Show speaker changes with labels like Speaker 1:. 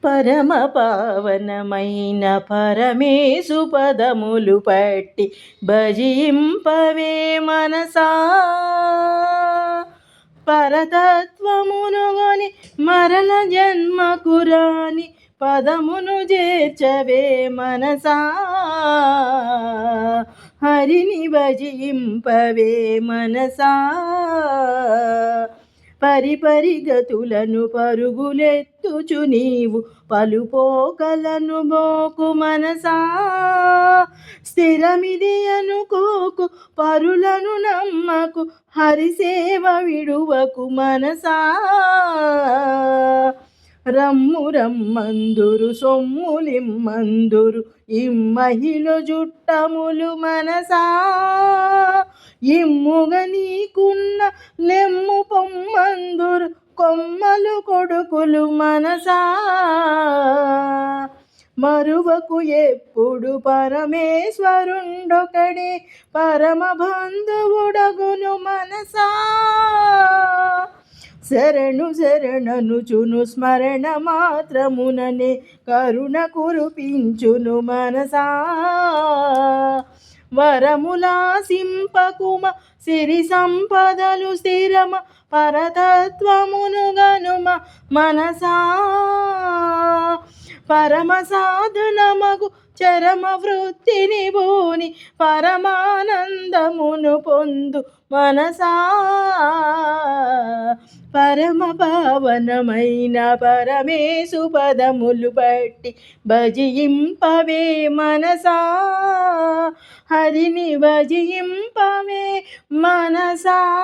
Speaker 1: పరమ పావనమైన పరమేశు పదములు పట్టి భజింపవే మనసా. పరతత్వమునుగొని మరల జన్మకు రాని పదమును చేర్చవే మనసా. హరిని భజింపవే మనసా. పరిపరి గతులను పరుగులెత్తుచు నీవు పలుపోకలను బోకు మనసా. స్థిరమిది అనుకోకు పరులను నమ్మకు హరిసేవ విడువకు మనసా. రమ్ము రమ్మందురు సొమ్ములిమ్మందురు ఇమ్మహిళ జుట్టములు మనసా. ఇమ్ముగ నీకున్న లెమ్ము పొమ్మందురు కొమ్మలు కొడుకులు మనసా. మరువకు ఎప్పుడు పరమేశ్వరుండొకడే పరమ బంధువుడగును మనసా. శరణు శరణనుచును స్మరణ మాత్రముననే కరుణ కురిపించును మనసా. వరములాసింపకుమ సిరి సంపదలు స్థిరమ పరతత్వమును గనుమ మనసా. పరమ సాధనమగు చరమ వృత్తిని భూని పరమానందమును పొందు మనసా. పరమ పావనమైన పరమేశు పదములు బట్టి భజింపవే మనసా. హరిని భజింపవే మనసా.